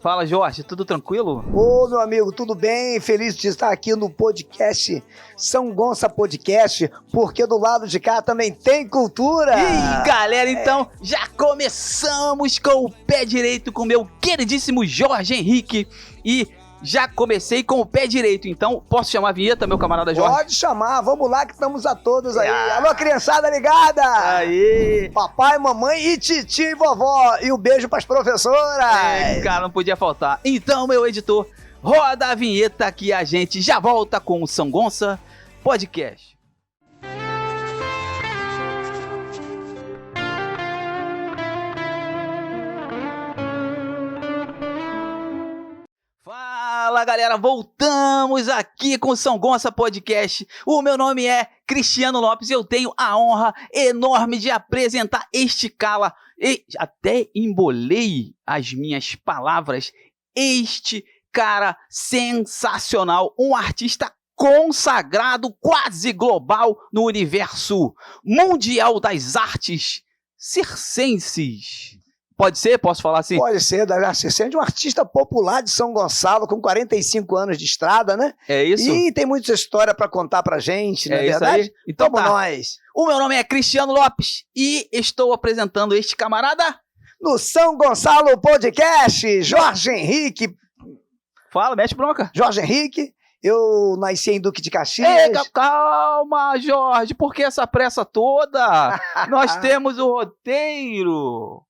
Fala, Jorge, tudo tranquilo? Ô, meu amigo, tudo bem? Feliz de estar aqui no podcast São Gonça Podcast, porque do lado de cá também tem cultura. E galera, então já começamos com o pé direito com o meu queridíssimo Jorge Henrique e já comecei com o pé direito, então posso chamar a vinheta, meu camarada Jorge? Pode chamar, vamos lá que estamos a todos aí. Alô, criançada ligada! Aí! Papai, mamãe e titi e vovó. E o beijo pras professoras. Cara, não podia faltar. Então, meu editor, roda a vinheta que a gente já volta com o São Gonça Podcast. Fala, galera, voltamos aqui com o São Gonça Podcast. O meu nome é Cristiano Lopes e eu tenho a honra enorme de apresentar este cara, e até embolei as minhas palavras, este cara sensacional, um artista consagrado, quase global no universo mundial das artes circenses. Pode ser? Posso falar assim? Pode ser, de um artista popular de São Gonçalo, com 45 anos de estrada, né? É isso? E tem muita história pra contar pra gente, não é isso verdade? Aí? Então Vamos tá. nós. O meu nome é Cristiano Lopes e estou apresentando este camarada no São Gonçalo Podcast, Jorge Henrique. Fala, mete bronca. Jorge Henrique, eu nasci em Duque de Caxias. Ei, calma, Jorge, por que essa pressa toda? Nós temos o roteiro.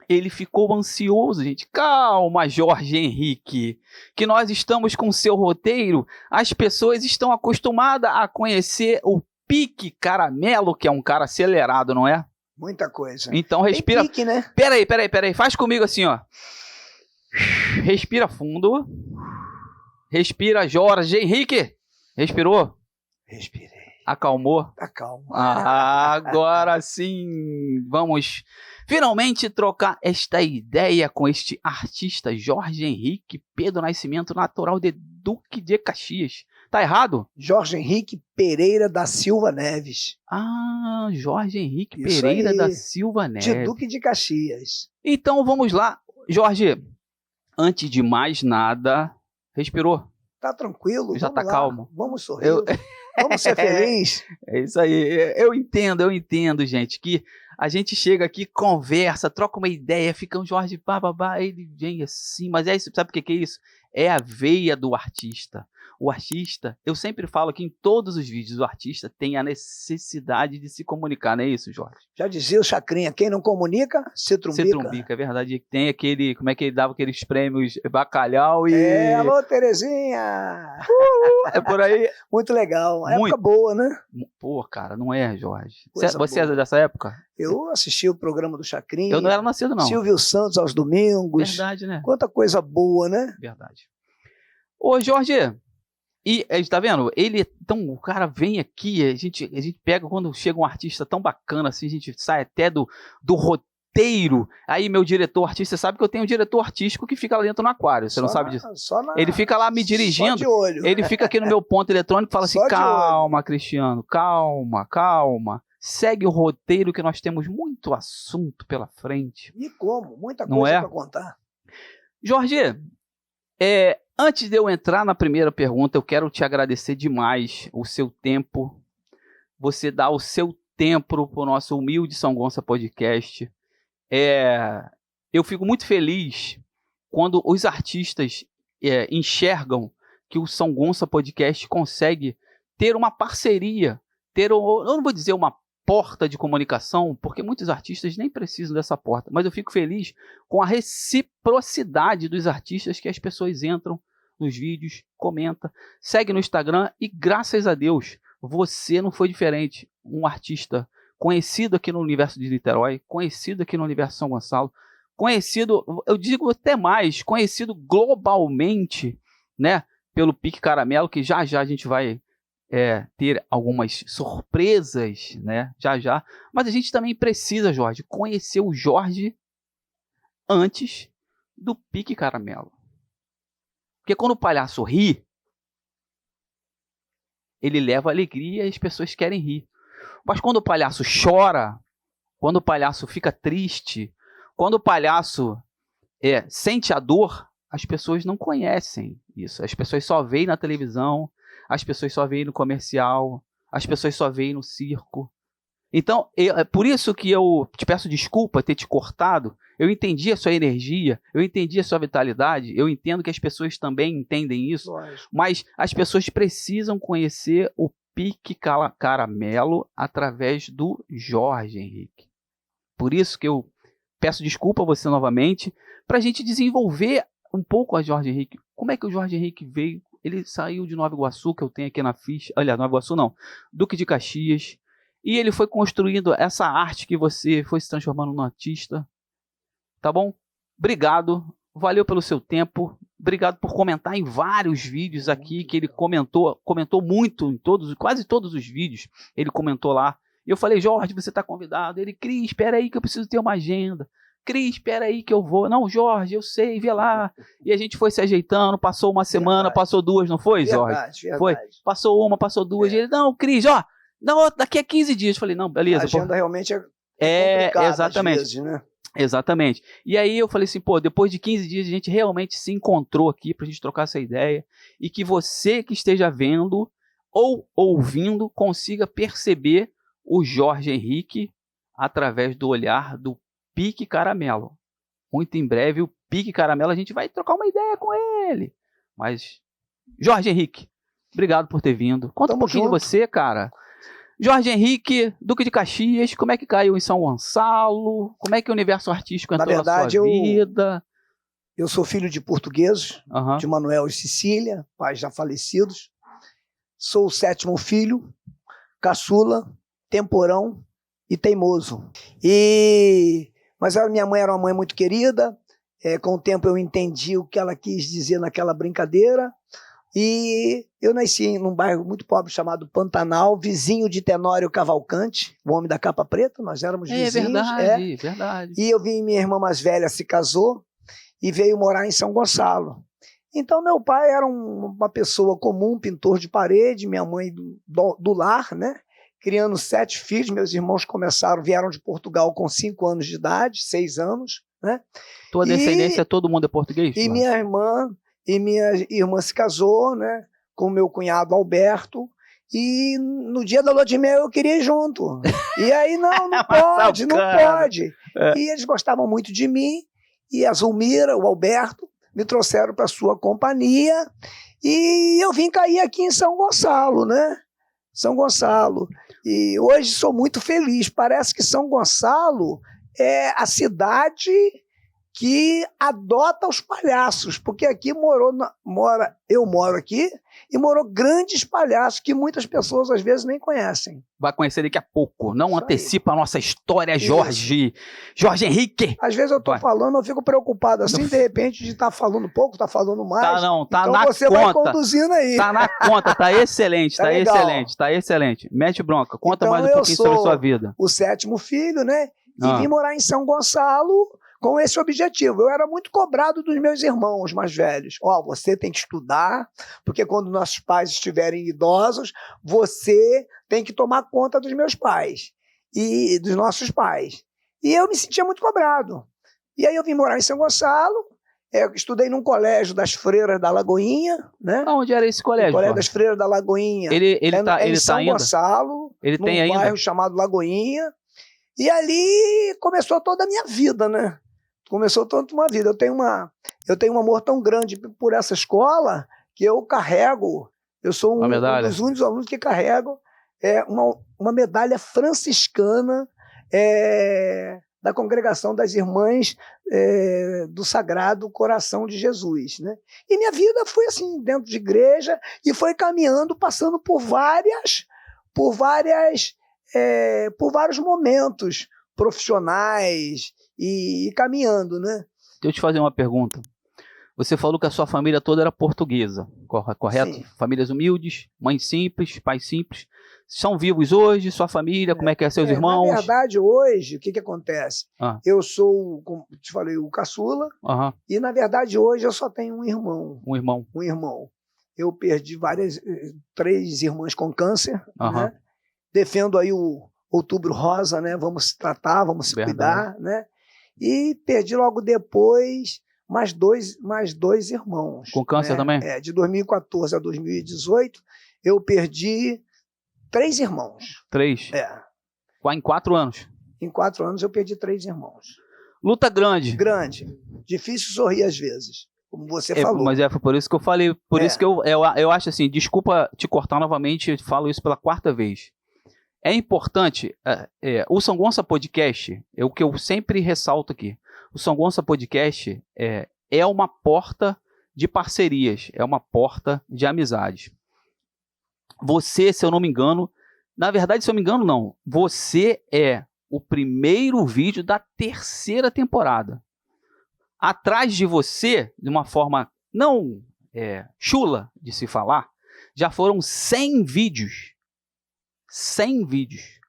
Ele ficou ansioso, gente. Calma, Jorge Henrique, que nós estamos com o seu roteiro. As pessoas estão acostumadas a conhecer o Pique Caramelo, que é um cara acelerado, não é? Muita coisa. Então respira. Tem pique, né? Peraí. Faz comigo assim, ó. Respira fundo. Respira, Jorge Henrique. Respirou? Respirei. Acalmou? Tá calmo. Agora sim, vamos finalmente trocar esta ideia com este artista Jorge Henrique Pedro Nascimento, natural de Duque de Caxias. Tá errado? Jorge Henrique Pereira da Silva Neves. Jorge Henrique Isso Pereira aí, da Silva Neves. de Duque de Caxias. Então vamos lá. Jorge, antes de mais nada, respirou? Tá tranquilo? Já vamos tá lá. calmo? Vamos sorrir. Vamos ser felizes. É isso aí. Eu entendo, gente, que a gente chega aqui, conversa, troca uma ideia, fica um Jorge bababá, ele vem assim, mas é isso, sabe o que é isso? É a veia do artista. O artista, eu sempre falo aqui em todos os vídeos, o artista tem a necessidade de se comunicar, não é isso, Jorge? Já dizia o Chacrinha, quem não comunica, se trumbica. Se trumbica, é verdade. Tem aquele, como é que ele dava aqueles prêmios bacalhau e... Alô, Terezinha! É por aí. Muito legal, época boa, né? Pô, cara, não é, Jorge? Coisa Você é boa. dessa época? Eu assisti o programa do Chacrinha. Eu não era nascido, não. Silvio Santos aos domingos. Verdade, né? Quanta coisa boa, né? Verdade. Ô, Jorge, e tá vendo? Então, o cara vem aqui, a gente pega, quando chega um artista tão bacana assim, a gente sai até do roteiro. Aí, meu diretor artista, sabe que eu tenho um diretor artístico que fica lá dentro no aquário, você não sabe disso? Ele fica lá me dirigindo, só de olho. Ele fica aqui no meu ponto eletrônico e fala assim, calma, Cristiano, calma. Segue o roteiro que nós temos muito assunto pela frente. E como? Muita Não coisa é? pra contar. Jorge, antes de eu entrar na primeira pergunta, eu quero te agradecer demais o seu tempo. Você dá o seu tempo para o nosso humilde São Gonça Podcast. Eu fico muito feliz quando os artistas enxergam que o São Gonça Podcast consegue ter uma parceria, eu não vou dizer uma porta de comunicação, porque muitos artistas nem precisam dessa porta, mas eu fico feliz com a reciprocidade dos artistas, que as pessoas entram nos vídeos, comenta, segue no Instagram e graças a Deus, você não foi diferente. Um artista conhecido aqui no universo de Niterói, conhecido aqui no universo de São Gonçalo, conhecido, eu digo até mais, conhecido globalmente, né, pelo Pique Caramelo, que já a gente vai ter algumas surpresas, né, já. Mas a gente também precisa, Jorge, conhecer o Jorge antes do Pique Caramelo. Porque quando o palhaço ri, ele leva alegria e as pessoas querem rir. Mas quando o palhaço chora, quando o palhaço fica triste, quando o palhaço sente a dor, as pessoas não conhecem isso. As pessoas só veem na televisão, as pessoas só veem no comercial, as pessoas só veem no circo. Então, por isso que eu te peço desculpa ter te cortado. Eu entendi a sua energia, eu entendi a sua vitalidade, eu entendo que as pessoas também entendem isso, Lógico. mas as pessoas precisam conhecer o Pique Caramelo através do Jorge Henrique. Por isso que eu peço desculpa a você novamente, para a gente desenvolver um pouco a Jorge Henrique. Como é que o Jorge Henrique veio? Ele saiu de Nova Iguaçu, que eu tenho aqui na ficha. Aliás, Nova Iguaçu não, Duque de Caxias. E ele foi construindo essa arte que você foi se transformando num artista. Tá bom? Obrigado. Valeu pelo seu tempo. Obrigado por comentar em vários vídeos aqui, que ele comentou muito em quase todos os vídeos. Ele comentou lá. E eu falei, Jorge, você está convidado. Ele, Cris, espera aí que eu preciso ter uma agenda. Cris, espera aí que eu vou. Não, Jorge, eu sei, vê lá. E a gente foi se ajeitando, passou uma semana, passou duas, não foi, Jorge? Verdade. Foi. Passou uma, passou duas. E ele, não, Cris, ó, não, daqui a 15 dias. Eu falei, não, beleza. A agenda realmente é complicada, exatamente. Às vezes, né? Exatamente. E aí eu falei assim, depois de 15 dias a gente realmente se encontrou aqui pra gente trocar essa ideia e que você que esteja vendo ou ouvindo consiga perceber o Jorge Henrique através do olhar do Pique Caramelo. Muito em breve o Pique Caramelo a gente vai trocar uma ideia com ele. Mas, Jorge Henrique, obrigado por ter vindo. Conta um pouquinho de você, cara. Jorge Henrique, Duque de Caxias, como é que caiu em São Gonçalo? Como é que o universo artístico entrou na sua vida? Eu sou filho de portugueses, de Manuel e Cecília, pais já falecidos. Sou o 7º filho, caçula, temporão e teimoso. Mas a minha mãe era uma mãe muito querida. Com o tempo eu entendi o que ela quis dizer naquela brincadeira. E eu nasci num bairro muito pobre chamado Pantanal, vizinho de Tenório Cavalcante, o homem da capa preta, nós éramos vizinhos. Verdade. E eu vi minha irmã mais velha se casou e veio morar em São Gonçalo. Então meu pai era uma pessoa comum, pintor de parede, minha mãe do lar, né? Criando 7 filhos, meus irmãos vieram de Portugal com 5 anos de idade, 6 anos, né? Tua descendência, todo mundo é português? E minha irmã se casou, né, com meu cunhado Alberto, e no dia da lua de mel eu queria ir junto. E aí, não pode. E eles gostavam muito de mim, e a Zulmira, o Alberto, me trouxeram para sua companhia, e eu vim cair aqui em São Gonçalo, né? São Gonçalo. E hoje sou muito feliz. Parece que São Gonçalo é a cidade que adota os palhaços, porque aqui eu moro aqui, e morou grandes palhaços que muitas pessoas às vezes nem conhecem. Vai conhecer daqui a pouco. Não antecipa a nossa história, Jorge. Jorge Henrique. Às vezes eu tô falando, eu fico preocupado assim, de repente, de estar falando pouco, tá falando mais. Tá não, tá então na você conta. Vai conduzindo aí. Tá na conta, tá excelente, tá excelente. Mete bronca, conta mais um pouquinho sobre a sua vida. O 7º filho, né? E vim morar em São Gonçalo com esse objetivo. Eu era muito cobrado dos meus irmãos mais velhos. Você tem que estudar, porque quando nossos pais estiverem idosos, você tem que tomar conta dos meus pais e dos nossos pais. E eu me sentia muito cobrado. E aí eu vim morar em São Gonçalo, estudei num colégio das Freiras da Lagoinha, né? Onde era esse colégio? O colégio das Freiras da Lagoinha. Ele em São ainda? Gonçalo, Ele tem ainda? Num bairro chamado Lagoinha. E ali começou toda a minha vida, né? Começou toda uma vida. Eu tenho um amor tão grande por essa escola que eu carrego. Eu sou um dos únicos alunos que carrego uma medalha franciscana da Congregação das Irmãs do Sagrado Coração de Jesus, né? E minha vida foi assim, dentro de igreja, e foi caminhando, passando por vários momentos profissionais e caminhando, né? Deixa eu te fazer uma pergunta. Você falou que a sua família toda era portuguesa, correto? Sim. Famílias humildes, mãe simples, pai simples. São vivos hoje? Sua família? Como é que é? Seus irmãos? Na verdade, hoje, o que acontece? Eu sou, como te falei, o caçula, e na verdade hoje eu só tenho um irmão. Um irmão. Um irmão. Eu perdi 3 irmãs com câncer, né? Defendo aí o Outubro Rosa, né? Vamos se tratar, vamos se cuidar, né? E perdi logo depois mais dois irmãos. Com câncer também? De 2014 a 2018, eu perdi 3 irmãos. 3? Em 4 anos? Em 4 anos eu perdi 3 irmãos. Luta grande. Grande. Difícil sorrir às vezes, como você falou. Mas foi por isso que eu falei, por isso que eu acho assim, desculpa te cortar novamente, eu falo isso pela 4ª vez. É importante, o São Gonça Podcast, o que eu sempre ressalto aqui, o São Gonça Podcast é uma porta de parcerias, é uma porta de amizades. Você, se eu não me engano, na verdade, se eu não me engano, não, você é o primeiro vídeo da 3ª temporada. Atrás de você, de uma forma não chula de se falar, já foram 100 vídeos. 100 vídeos.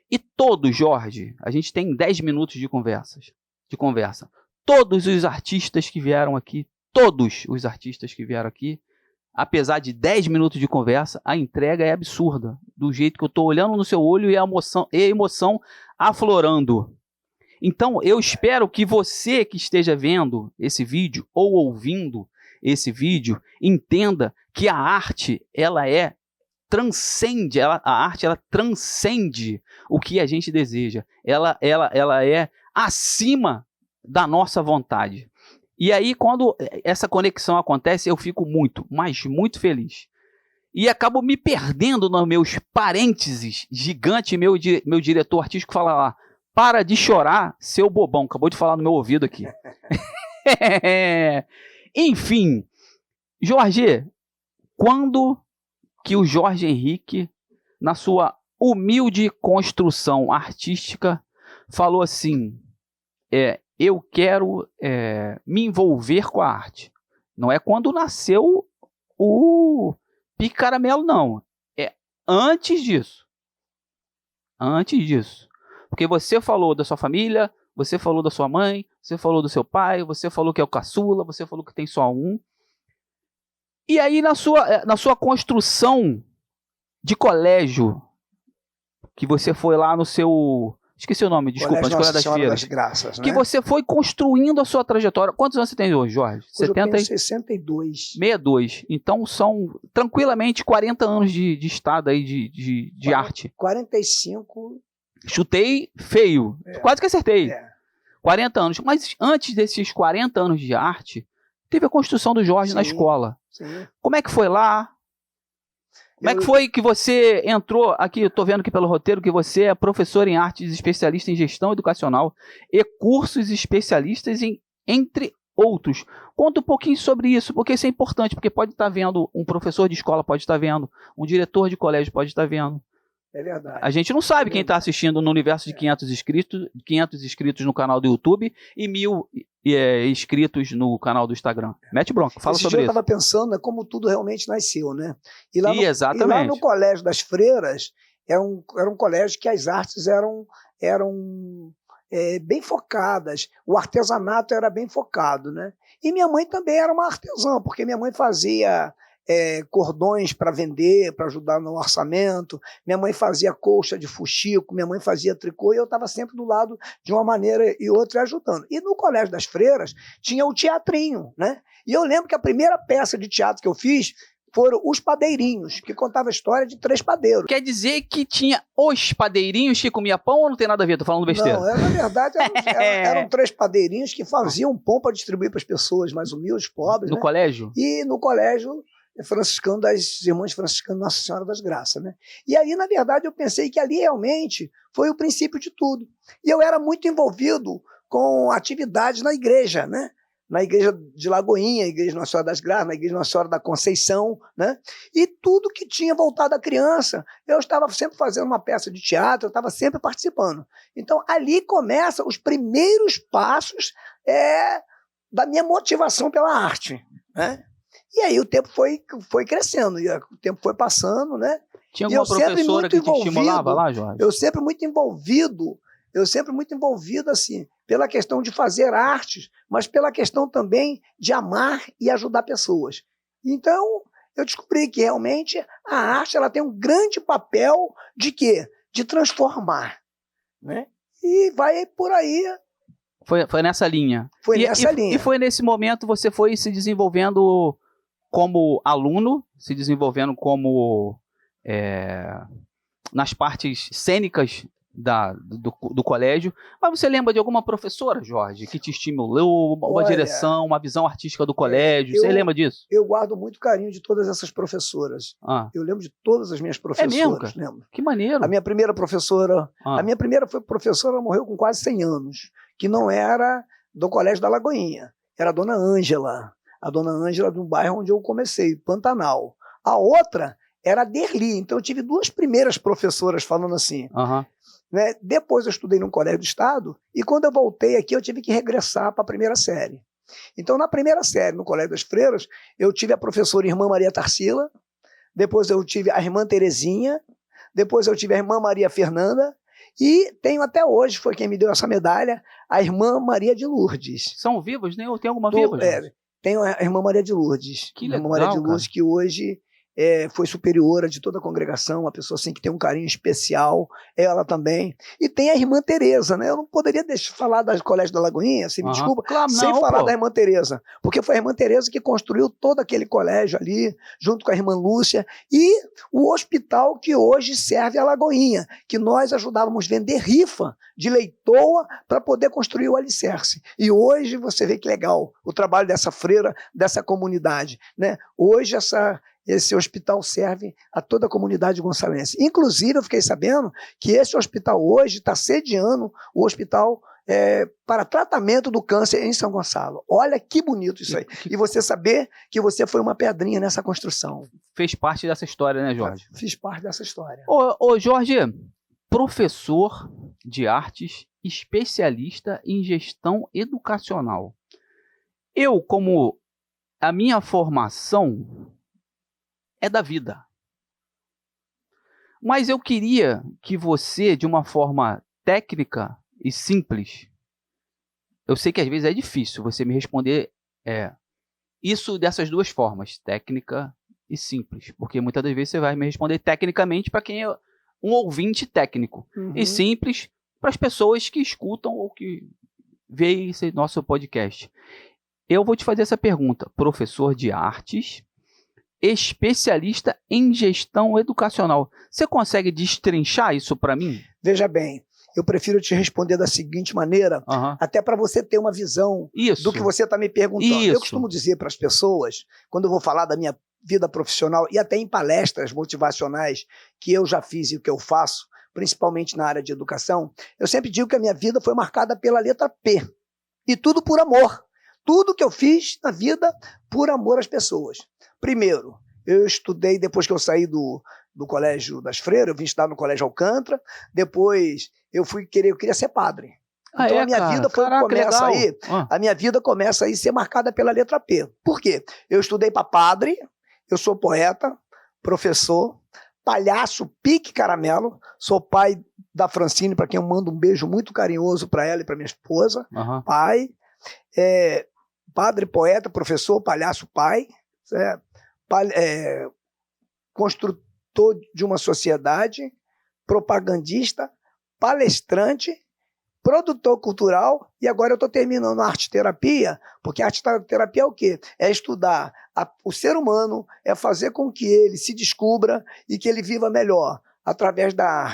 E todos, Jorge, a gente tem 10 minutos de conversa. Todos os artistas que vieram aqui, apesar de 10 minutos de conversa, a entrega é absurda. Do jeito que eu estou olhando no seu olho e a emoção aflorando. Então, eu espero que você que esteja vendo esse vídeo ou ouvindo esse vídeo, entenda que a arte, a arte transcende o que a gente deseja. Ela é acima da nossa vontade. E aí, quando essa conexão acontece, eu fico muito, mas muito feliz. E acabo me perdendo nos meus parênteses gigantes. Meu diretor artístico fala lá, para de chorar, seu bobão. Acabou de falar no meu ouvido aqui. Enfim, Jorge, quando que o Jorge Henrique, na sua humilde construção artística, falou assim, eu quero me envolver com a arte. Não é quando nasceu o Pique Caramelo, não. É antes disso. Antes disso. Porque você falou da sua família, você falou da sua mãe, você falou do seu pai, você falou que é o caçula, você falou que tem só um. E aí, na sua construção de colégio, que você foi lá no seu... Esqueci o nome, desculpa, Escola das Feiras. Graças, né? Que você foi construindo a sua trajetória. Quantos anos você tem hoje, Jorge? Hoje 70 eu tenho 62. 62. Então são tranquilamente 40 anos de estado aí de arte. 45. Chutei feio. Quase que acertei. 40 anos. Mas antes desses 40 anos de arte, teve a construção do Jorge na escola. Sim. Como é que foi lá? Como é que foi que você entrou aqui? Eu estou vendo aqui pelo roteiro que você é professor em artes, especialista em gestão educacional e cursos especialistas entre outros. Conta um pouquinho sobre isso, porque isso é importante, porque pode estar vendo, um professor de escola pode estar vendo, um diretor de colégio pode estar vendo. É verdade. A gente não sabe quem está assistindo no universo de 500 inscritos no canal do YouTube e 1000 inscritos no canal do Instagram. Mete bronca, fala sobre isso. Eu estava pensando como tudo realmente nasceu, né? Exatamente. E lá no Colégio das Freiras, era um colégio que as artes eram bem focadas, o artesanato era bem focado, né? E minha mãe também era uma artesã, porque minha mãe fazia cordões para vender, para ajudar no orçamento, minha mãe fazia colcha de fuxico, minha mãe fazia tricô, e eu estava sempre do lado de uma maneira e outra ajudando. E no Colégio das Freiras tinha o teatrinho, né? E eu lembro que a primeira peça de teatro que eu fiz foram Os Padeirinhos, que contava a história de 3 padeiros. Quer dizer que tinha os padeirinhos que comia pão ou não tem nada a ver? Tô falando besteira. Não, na verdade eram 3 padeirinhos que faziam pão para distribuir para as pessoas mais humildes, pobres. No colégio? E no colégio franciscano das Irmãs Franciscanas Nossa Senhora das Graças, né? E aí, na verdade, eu pensei que ali realmente foi o princípio de tudo. E eu era muito envolvido com atividades na igreja, né? Na igreja de Lagoinha, igreja Nossa Senhora das Graças, na igreja Nossa Senhora da Conceição, né? E tudo que tinha voltado à criança, eu estava sempre fazendo uma peça de teatro, eu estava sempre participando. Então, ali começam os primeiros passos da minha motivação pela arte, né? E aí o tempo foi crescendo, e o tempo foi passando, né? Tinha alguma professora que te estimulava lá, Jorge? Eu sempre muito envolvido, assim, pela questão de fazer artes, mas pela questão também de amar e ajudar pessoas. Então, eu descobri que realmente a arte ela tem um grande papel de quê? De transformar, né? E vai por aí. Foi nessa linha. Foi nessa linha. E foi nesse momento você foi se desenvolvendo como aluno, se desenvolvendo como nas partes cênicas do colégio. Mas você lembra de alguma professora, Jorge, que te estimulou, uma direção, uma visão artística do colégio? Você lembra disso? Eu guardo muito carinho de todas essas professoras. Eu lembro de todas as minhas professoras. É mesmo, cara? Lembro. Que maneiro. A minha primeira professora, ela morreu com quase 100 anos, que não era do Colégio da Lagoinha, era a Dona Ângela. A Dona Ângela do bairro onde eu comecei, Pantanal. A outra era a Derli. Então eu tive duas primeiras professoras falando assim. Né? Depois eu estudei num colégio do estado e quando eu voltei aqui eu tive que regressar para a primeira série. Então na primeira série, no Colégio das Freiras, eu tive a professora Irmã Maria Tarsila, depois eu tive a Irmã Terezinha, depois eu tive a Irmã Maria Fernanda e tenho até hoje, foi quem me deu essa medalha, a Irmã Maria de Lourdes. São vivos, né? Ou tem alguma viva? Tenho a Irmã Maria de Lourdes. Que legal, Irmã Maria de Lourdes, que hoje foi superiora de toda a congregação, uma pessoa assim que tem um carinho especial, ela também. E tem a Irmã Tereza, né? Eu não poderia deixar de falar do Colégio da Lagoinha, me desculpa, sem falar da Irmã Tereza, porque foi a Irmã Tereza que construiu todo aquele colégio ali, junto com a Irmã Lúcia, e o hospital que hoje serve a Lagoinha, que nós ajudávamos a vender rifa de leitoa para poder construir o alicerce. E hoje você vê que legal o trabalho dessa freira, dessa comunidade, né? Hoje esse hospital serve a toda a comunidade gonçalense. Inclusive, eu fiquei sabendo que esse hospital hoje está sediando o hospital para tratamento do câncer em São Gonçalo. Olha que bonito isso aí. E você saber que você foi uma pedrinha nessa construção. Fez parte dessa história, né, Jorge? Fiz parte dessa história. Ô Jorge, professor de artes, especialista em gestão educacional. Eu, como a minha formação é da vida. Mas eu queria que você, de uma forma técnica e simples, eu sei que às vezes é difícil você me responder isso dessas duas formas, técnica e simples, porque muitas das vezes você vai me responder tecnicamente para quem é um ouvinte técnico, e simples para as pessoas que escutam ou que veem esse nosso podcast. Eu vou te fazer essa pergunta, professor de artes, especialista em gestão educacional. Você consegue destrinchar isso para mim? Veja bem, eu prefiro te responder da seguinte maneira, até para você ter uma visão do que você está me perguntando. Eu costumo dizer para as pessoas, quando eu vou falar da minha vida profissional e até em palestras motivacionais que eu já fiz e o que eu faço, principalmente na área de educação, eu sempre digo que a minha vida foi marcada pela letra P. E tudo por amor. Tudo que eu fiz na vida por amor às pessoas. Primeiro, eu estudei, depois que eu saí do Colégio das Freiras, eu vim estudar no Colégio Alcântara, depois eu queria ser padre. Então a minha vida a minha vida começa aí a ser marcada pela letra P. Por quê? Eu estudei para padre, eu sou poeta, professor, palhaço, pique caramelo, sou pai da Francine, para quem eu mando um beijo muito carinhoso para ela e para minha esposa, pai, padre, poeta, professor, palhaço, pai, construtor de uma sociedade, propagandista, palestrante, produtor cultural, e agora eu estou terminando a arte-terapia, porque a arte-terapia é o quê? É estudar o ser humano, é fazer com que ele se descubra e que ele viva melhor através da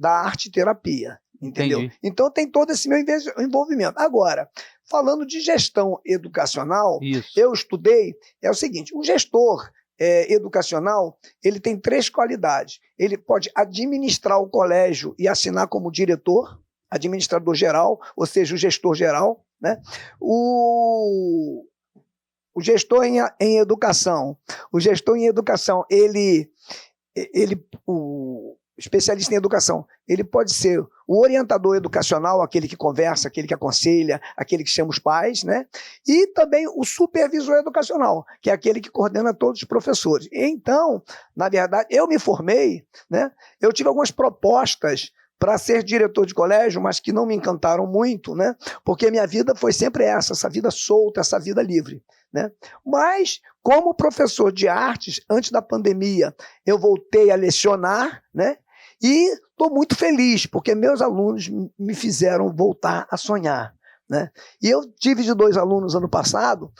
arte-terapia, entendeu? Entendi. Então tem todo esse meu envolvimento. Agora, falando de gestão educacional, eu estudei, é o seguinte, o gestor educacional, ele tem 3 qualidades. Ele pode administrar o colégio e assinar como diretor, administrador geral, ou seja, o gestor geral, né? O gestor em educação. O gestor em educação, o especialista em educação, ele pode ser o orientador educacional, aquele que conversa, aquele que aconselha, aquele que chama os pais, né? E também o supervisor educacional, que é aquele que coordena todos os professores. Então, na verdade, eu me formei, né? Eu tive algumas propostas para ser diretor de colégio, mas que não me encantaram muito, né? Porque a minha vida foi sempre essa vida solta, essa vida livre, né? Mas, como professor de artes, antes da pandemia, eu voltei a lecionar, né? E estou muito feliz, porque meus alunos me fizeram voltar a sonhar, né? E eu tive de 2 alunos ano passado,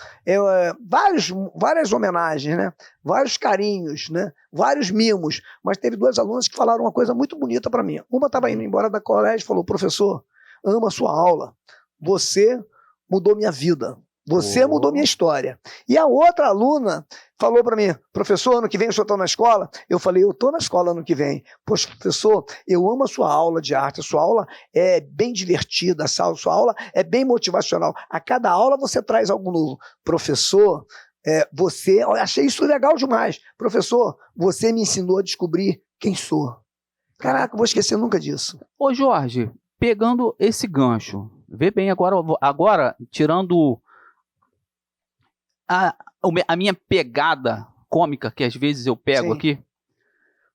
várias homenagens, né? Vários carinhos, né? Vários mimos, mas teve 2 alunos que falaram uma coisa muito bonita para mim. Uma estava indo embora da colégio e falou: professor, amo a sua aula, você mudou minha vida. Você mudou minha história. E a outra aluna falou para mim: professor, ano que vem o senhor está na escola? Eu falei: eu estou na escola ano que vem. Poxa, professor, eu amo a sua aula de arte. A sua aula é bem divertida, a sua aula é bem motivacional. A cada aula você traz algo novo. Professor, eu achei isso legal demais. Professor, você me ensinou a descobrir quem sou. Caraca, eu vou esquecer nunca disso. Ô Jorge, pegando esse gancho, vê bem agora tirando a minha pegada cômica, que às vezes eu pego Sim. aqui,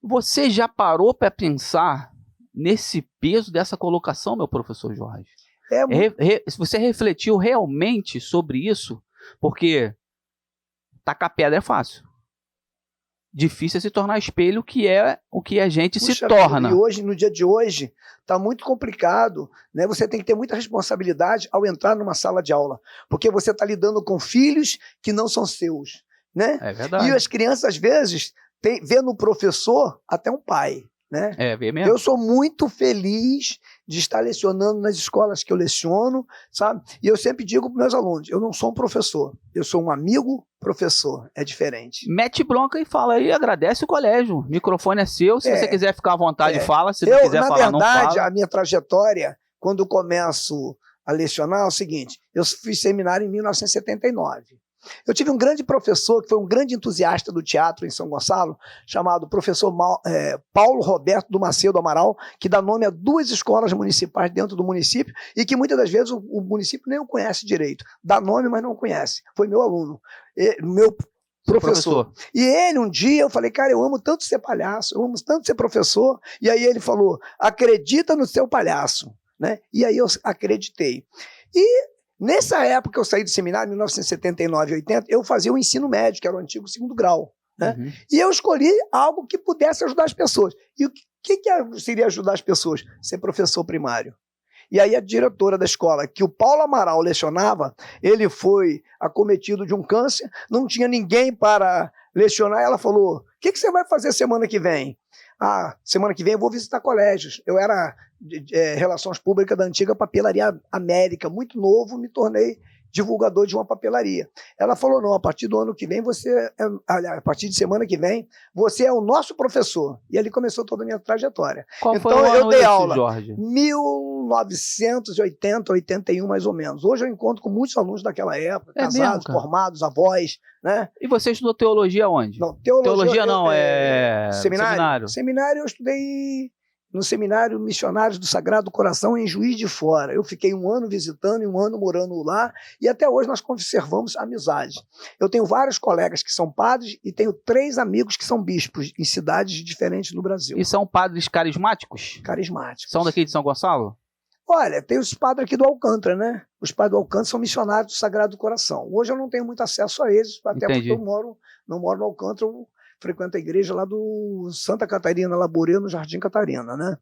você já parou para pensar nesse peso dessa colocação, meu professor Jorge? Você refletiu realmente sobre isso? Porque tacar pedra é fácil. Difícil é se tornar espelho, que é o que a gente se torna. E hoje, no dia de hoje, está muito complicado, né? Você tem que ter muita responsabilidade ao entrar numa sala de aula, porque você está lidando com filhos que não são seus, né? É verdade. E as crianças, às vezes, vê no professor até um pai, né? Vê mesmo. Eu sou muito feliz de estar lecionando nas escolas que eu leciono, sabe? E eu sempre digo para meus alunos: eu não sou um professor, eu sou um amigo professor, é diferente. Mete bronca e fala aí, agradece o colégio. O microfone é seu, se você quiser ficar à vontade, fala. Se não quiser falar, não fala. Na verdade, a minha trajetória, quando eu começo a lecionar, é o seguinte: eu fiz seminário em 1979. Eu tive um grande professor, que foi um grande entusiasta do teatro em São Gonçalo, chamado professor Paulo Roberto do Macedo Amaral, que dá nome a 2 escolas municipais dentro do município e que muitas das vezes o município nem o conhece direito. Dá nome, mas não conhece. Foi meu aluno, meu professor. E ele, um dia, eu falei: cara, eu amo tanto ser palhaço, eu amo tanto ser professor. E aí ele falou: acredita no seu palhaço, né? E aí eu acreditei. E nessa época eu saí do seminário, em 1979 e 80, eu fazia o ensino médio, que era o antigo 2º grau, né? Uhum. E eu escolhi algo que pudesse ajudar as pessoas. E o que seria ajudar as pessoas? Ser professor primário. E aí a diretora da escola, que o Paulo Amaral lecionava, ele foi acometido de um câncer, não tinha ninguém para lecionar, ela falou: o que você vai fazer semana que vem? Semana que vem eu vou visitar colégios. Eu era Relações Públicas da antiga Papelaria América, muito novo, me tornei divulgador de uma papelaria. Ela falou: não, a partir do ano que vem a partir de semana que vem, você é o nosso professor. E ali começou toda a minha trajetória. Qual então foi o ano eu dei aula Jorge? 1980, 81 mais ou menos. Hoje eu encontro com muitos alunos daquela época, casados, mesmo, formados, avós, né? E você estudou teologia onde? Não, teologia não, seminário. Seminário eu estudei no Seminário Missionários do Sagrado Coração, em Juiz de Fora. Eu fiquei 1 ano visitando e 1 ano morando lá, e até hoje nós conservamos amizade. Eu tenho vários colegas que são padres e tenho 3 amigos que são bispos em cidades diferentes do Brasil. E são padres carismáticos? Carismáticos. São daqui de São Gonçalo? Olha, tem os padres aqui do Alcântara, né? Os padres do Alcântara são missionários do Sagrado Coração. Hoje eu não tenho muito acesso a eles, até porque eu não moro no Alcântara, eu frequento a igreja lá do Santa Catarina Laboreiro, no Jardim Catarina, né?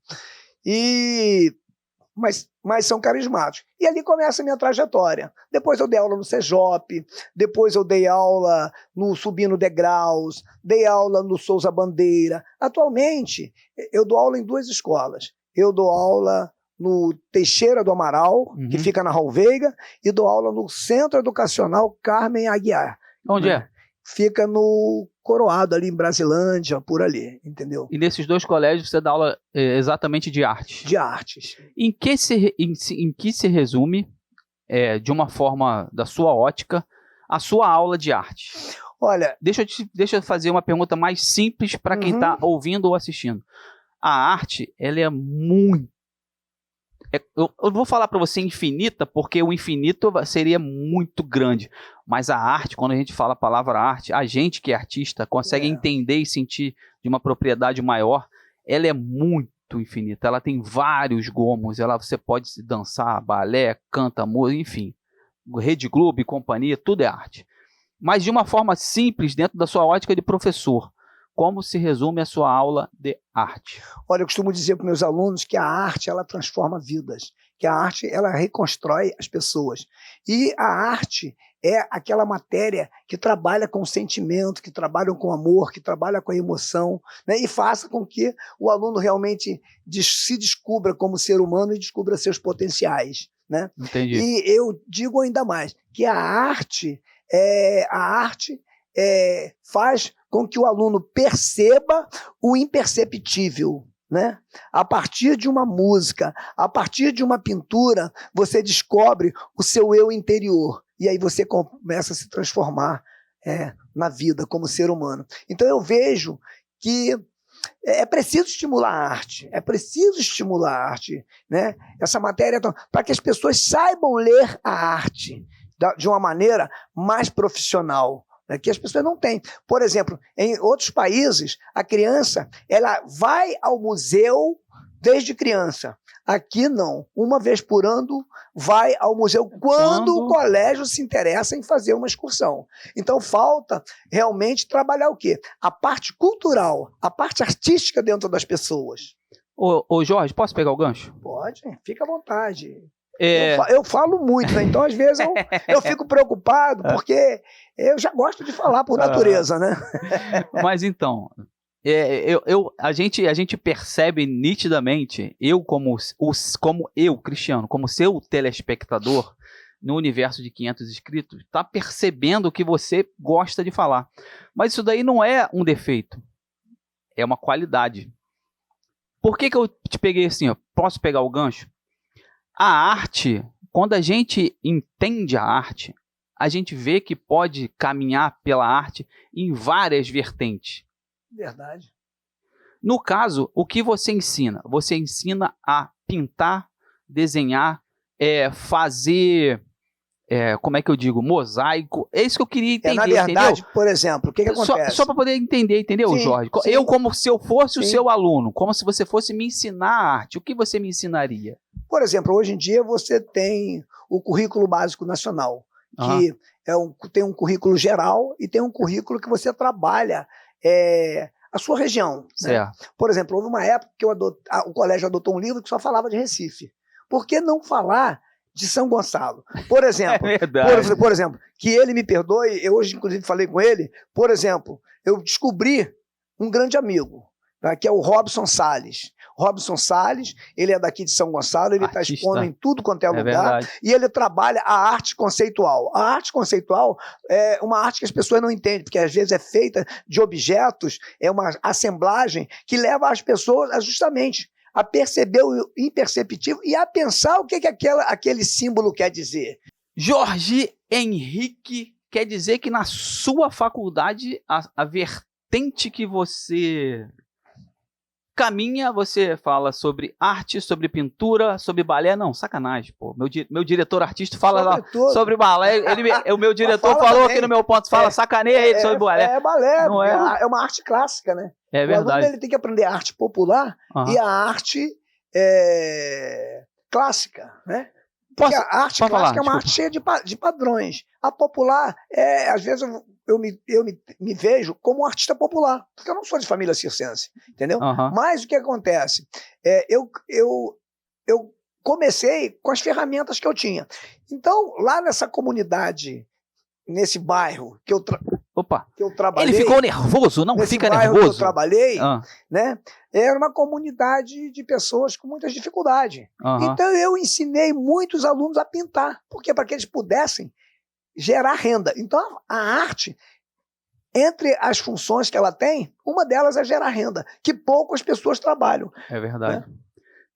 Mas são carismáticos. E ali começa a minha trajetória. Depois eu dei aula no CEJOP, depois eu dei aula no Subindo Degraus, dei aula no Souza Bandeira. Atualmente, eu dou aula em 2 escolas. Eu dou aula no Teixeira do Amaral, que fica na Raul Veiga, e dou aula no Centro Educacional Carmen Aguiar. Onde é? Fica no Coroado, ali em Brasilândia, por ali, entendeu? E nesses 2 colégios você dá aula exatamente de artes? De artes. Em que se resume, de uma forma da sua ótica, a sua aula de arte? Olha, deixa eu fazer uma pergunta mais simples para quem está ouvindo ou assistindo. A arte, ela é muito... Eu vou falar para você infinita, porque o infinito seria muito grande. Mas a arte, quando a gente fala a palavra arte, a gente que é artista consegue entender e sentir de uma propriedade maior. Ela é muito infinita. Ela tem vários gomos. Você pode dançar, balé, canta, música, enfim. Rede Globo, companhia, tudo é arte. Mas de uma forma simples, dentro da sua ótica de professor. como se resume a sua aula de arte? Olha, eu costumo dizer para meus alunos que a arte, ela transforma vidas, que a arte, ela reconstrói as pessoas. E a arte é aquela matéria que trabalha com sentimento, que trabalha com amor, que trabalha com a emoção, né? E faça com que o aluno realmente se descubra como ser humano e descubra seus potenciais, né? Entendi. E eu digo ainda mais, que a arte faz com que o aluno perceba o imperceptível, né? A partir de uma música, a partir de uma pintura, você descobre o seu eu interior. E aí você começa a se transformar na vida como ser humano. Então eu vejo que é preciso estimular a arte, né? Essa matéria, para que as pessoas saibam ler a arte de uma maneira mais profissional, né, que as pessoas não têm. Por exemplo, em outros países, a criança ela vai ao museu desde criança. Aqui não. Uma vez por ano vai ao museu quando o colégio se interessa em fazer uma excursão. Então falta realmente trabalhar o quê? A parte cultural, a parte artística dentro das pessoas. Ô Jorge, posso pegar o gancho? Pode, fica à vontade. Eu falo muito, né? Então às vezes eu fico preocupado, porque eu já gosto de falar por natureza, né? Mas então, a gente percebe nitidamente, Cristiano, como seu telespectador, no universo de 500 inscritos, está percebendo que você gosta de falar. Mas isso daí não é um defeito, é uma qualidade. Por que eu te peguei assim, ó? Posso pegar o gancho? A arte, quando a gente entende a arte, a gente vê que pode caminhar pela arte em várias vertentes. Verdade. No caso, o que você ensina? Você ensina a pintar, desenhar, fazer, como é que eu digo, mosaico. É isso que eu queria entender, na verdade, entendeu? Por exemplo, o que acontece? Só para poder entender, entendeu, sim, Jorge? sim. Eu, como se eu fosse o Sim. seu aluno, como se você fosse me ensinar a arte, o que você me ensinaria? Por exemplo, hoje em dia você tem o Currículo Básico Nacional, que tem um currículo geral e tem um currículo que você trabalha a sua região. Né? Por exemplo, houve uma época que o colégio adotou um livro que só falava de Recife. Por que não falar de São Gonçalo? Por exemplo, por exemplo, que ele me perdoe, eu hoje inclusive falei com ele, por exemplo, eu descobri um grande amigo, tá, que é o Robson Salles. Robson Salles, ele é daqui de São Gonçalo, ele está expondo em tudo quanto é lugar, verdade. E ele trabalha a arte conceitual. A arte conceitual é uma arte que as pessoas não entendem, porque às vezes é feita de objetos, é uma assemblagem que leva as pessoas justamente a perceber o imperceptível e a pensar o que aquele símbolo quer dizer. Jorge Henrique, quer dizer que na sua faculdade, a vertente que você caminha, você fala sobre arte, sobre pintura, sobre balé. Não, sacanagem, pô. Meu diretor artista fala lá sobre balé. O meu diretor falou também, aqui no meu ponto, sacaneia ele sobre balé. É balé, não é uma arte clássica, né? É verdade. O aluno ele tem que aprender a arte popular e a arte clássica, né? Porque a arte clássica é uma arte cheia de padrões. A popular, às vezes eu me vejo como um artista popular, porque eu não sou de família circense, entendeu? Mas o que acontece? Eu comecei com as ferramentas que eu tinha. Então, lá nessa comunidade, nesse bairro que eu trabalhei... Ele ficou nervoso, não fica nervoso? Nesse bairro que eu trabalhei, né, era uma comunidade de pessoas com muitas dificuldades. Então eu ensinei muitos alunos a pintar, porque para que eles pudessem gerar renda. Então a arte, entre as funções que ela tem, uma delas é gerar renda, que poucas pessoas trabalham. É verdade. Né?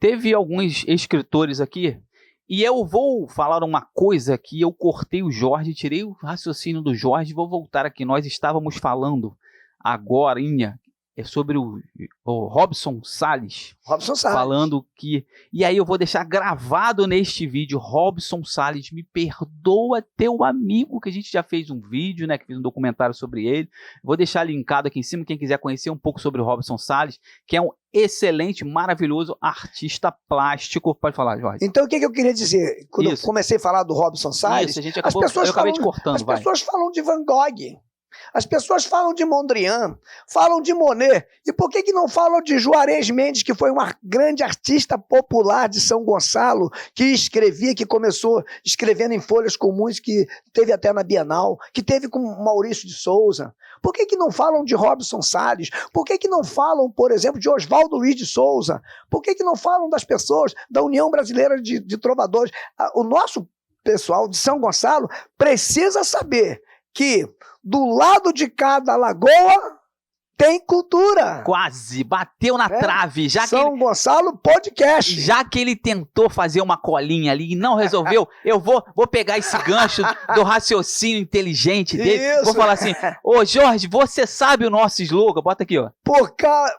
Teve alguns escritores aqui, e eu vou falar uma coisa que eu cortei o Jorge, tirei o raciocínio do Jorge, vou voltar aqui. Nós estávamos falando agorinha sobre o Robson Salles. Robson Salles. Falando que... E aí eu vou deixar gravado neste vídeo. Robson Salles, me perdoa, teu amigo, que a gente já fez um vídeo, né? Que fez um documentário sobre ele. Vou deixar linkado aqui em cima, quem quiser conhecer um pouco sobre o Robson Salles, que é um excelente, maravilhoso artista plástico. Pode falar, Jorge. Então o que eu queria dizer? Quando eu comecei a falar do Robson Salles, eu acabei te cortando. As pessoas falam de Van Gogh. As pessoas falam de Mondrian, falam de Monet, e por que não falam de Juarez Mendes, que foi uma grande artista popular de São Gonçalo, que escrevia, que começou escrevendo em folhas comuns, que teve até na Bienal, que teve com Maurício de Souza? Por que não falam de Robson Salles? Por que não falam, por exemplo, de Oswaldo Luiz de Souza? Por que não falam das pessoas da União Brasileira de Trovadores? O nosso pessoal de São Gonçalo precisa saber que do lado de cada lagoa tem cultura. Quase, bateu na trave. Já São Gonçalo Podcast. Já que ele tentou fazer uma colinha ali e não resolveu, eu vou pegar esse gancho do raciocínio inteligente dele. Isso. Vou falar assim, ô Jorge, você sabe o nosso slogan? Bota aqui, ó.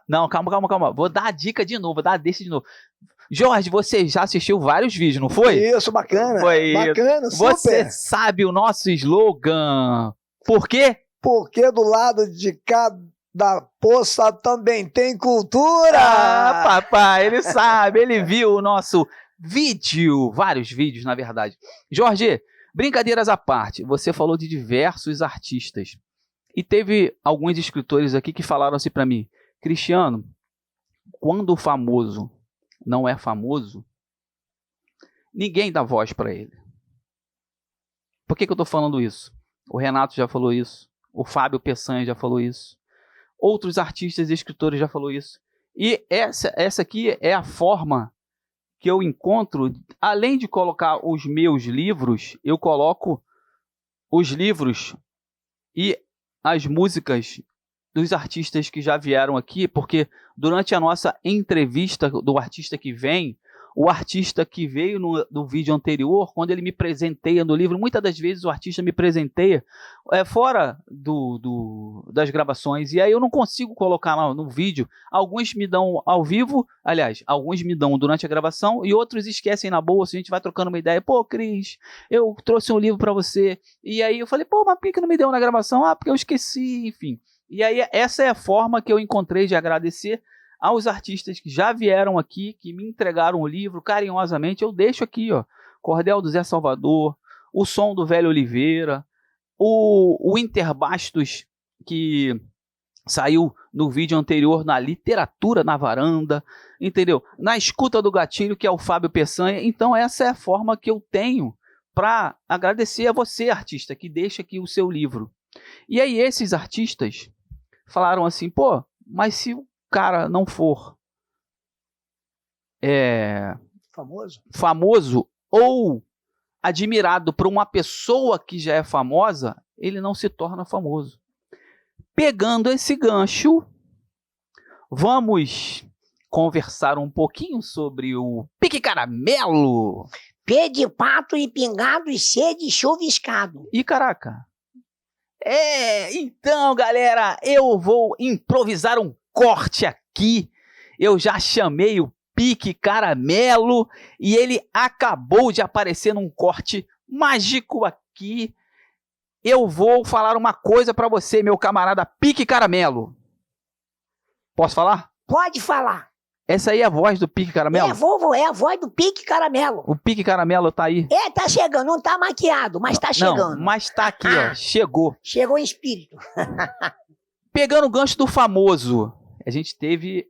Não, calma. Vou dar a dica de novo, vou dar a deixa de novo. Jorge, você já assistiu vários vídeos, não foi? Isso, bacana. Foi bacana, isso. Você sabe o nosso slogan. Por quê? Porque do lado de cada poça também tem cultura. Ah, papai, ele sabe, ele viu o nosso vídeo, vários vídeos, na verdade. Jorge, brincadeiras à parte, você falou de diversos artistas. E teve alguns escritores aqui que falaram assim pra mim, Cristiano, quando o famoso não é famoso, ninguém dá voz para ele. Por que eu estou falando isso? O Renato já falou isso, o Fábio Peçanha já falou isso, outros artistas e escritores já falou isso. E essa aqui é a forma que eu encontro, além de colocar os meus livros, eu coloco os livros e as músicas dos artistas que já vieram aqui, porque durante a nossa entrevista do artista que vem, o artista que veio no vídeo anterior, quando ele me presenteia no livro, muitas das vezes o artista me presenteia fora das gravações, e aí eu não consigo colocar no vídeo. Alguns me dão ao vivo, aliás, alguns me dão durante a gravação, e outros esquecem na bolsa, a gente vai trocando uma ideia. Pô, Cris, eu trouxe um livro para você, e aí eu falei, pô, mas por que não me deu na gravação? Ah, porque eu esqueci, enfim. E aí essa é a forma que eu encontrei de agradecer aos artistas que já vieram aqui, que me entregaram o livro carinhosamente. Eu deixo aqui, ó, Cordel do Zé Salvador, o Som do Velho Oliveira, o Interbastos, que saiu no vídeo anterior, na Literatura na Varanda, entendeu? Na Escuta do Gatilho, que é o Fábio Peçanha. Então essa é a forma que eu tenho para agradecer a você, artista, que deixa aqui o seu livro. E aí esses artistas falaram assim, pô, mas se o cara não for famoso ou admirado por uma pessoa que já é famosa, ele não se torna famoso. Pegando esse gancho, vamos conversar um pouquinho sobre o Pique Caramelo. Pé de pato e pingado e sede chuviscado. E caraca. Então, galera, eu vou improvisar um corte aqui. Eu já chamei o Pique Caramelo e ele acabou de aparecer num corte mágico aqui. Eu vou falar uma coisa pra você, meu camarada Pique Caramelo. Posso falar? Pode falar. Essa aí é a voz do Pique Caramelo? É a voz do Pique Caramelo. O Pique Caramelo tá aí? Tá chegando, não tá maquiado, mas tá chegando. Não, mas tá aqui, ó, chegou. Chegou em espírito. Pegando o gancho do famoso, a gente teve...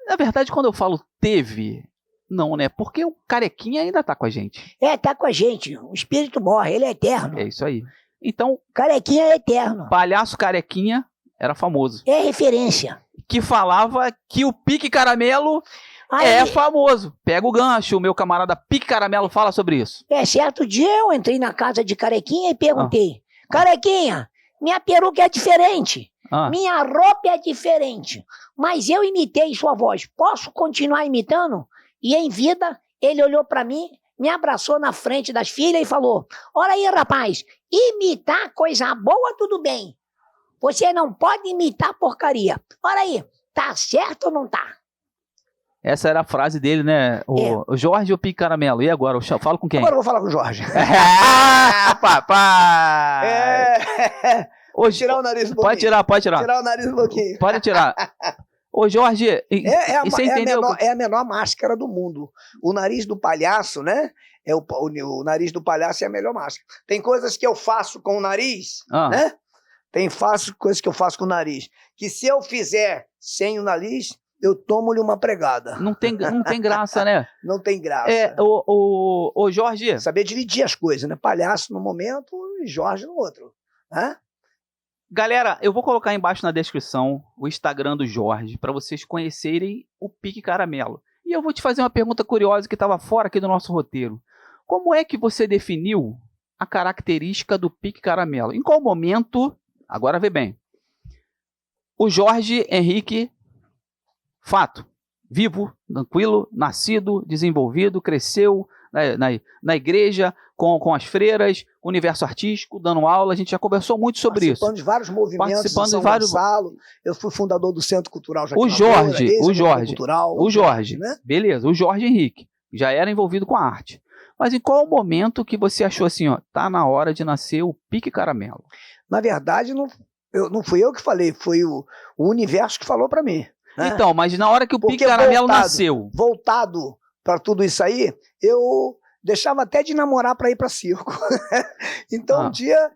Na verdade, quando eu falo teve, não, né? Porque o Carequinha ainda tá com a gente. Tá com a gente. O espírito morre, ele é eterno. É isso aí. Então... Carequinha é eterno. Palhaço Carequinha era famoso. É referência. Que falava que o Pique Caramelo é famoso. Pega o gancho, o meu camarada Pique Caramelo fala sobre isso. Certo dia eu entrei na casa de Carequinha e perguntei, Carequinha, minha peruca é diferente, minha roupa é diferente, mas eu imitei sua voz, posso continuar imitando? E em vida, ele olhou pra mim, me abraçou na frente das filhas e falou, olha aí, rapaz, imitar coisa boa, tudo bem. Você não pode imitar porcaria. Olha aí, tá certo ou não tá? Essa era a frase dele, né? O Jorge ou Pique Caramelo? E agora? Eu falo com quem? Agora eu vou falar com o Jorge. Papai! Vou tirar o nariz um pouquinho. Pode tirar. Tirar o nariz um pouquinho. Pode tirar. Ô, Jorge, você entendeu? É a menor máscara do mundo. O nariz do palhaço, né? O nariz do palhaço é a melhor máscara. Tem coisas que eu faço com o nariz, né? Tem coisas que eu faço com o nariz. Que se eu fizer sem o nariz, eu tomo-lhe uma pregada. Não tem graça, né? Não tem graça. Ô Jorge. Saber dividir as coisas, né? Palhaço no momento e Jorge no outro. Hã? Galera, eu vou colocar embaixo na descrição o Instagram do Jorge para vocês conhecerem o Pique Caramelo. E eu vou te fazer uma pergunta curiosa que estava fora aqui do nosso roteiro. Como é que você definiu a característica do Pique Caramelo? Em qual momento, agora vê bem, o Jorge Henrique, fato, vivo, tranquilo, nascido, desenvolvido, cresceu na igreja, com as freiras, universo artístico, dando aula, a gente já conversou muito sobre isso. Participando de vários movimentos de São Gonçalo, eu fui fundador do Centro Cultural Joaquim O Jorge, né? Beleza, o Jorge Henrique, já era envolvido com a arte. Mas em qual momento que você achou assim, ó, tá na hora de nascer o Pique Caramelo? Na verdade, não fui eu que falei, foi o universo que falou para mim. Né? Então, mas na hora que o Pique Caramelo nasceu... Voltado para tudo isso aí, eu deixava até de namorar para ir para circo. Então, um dia,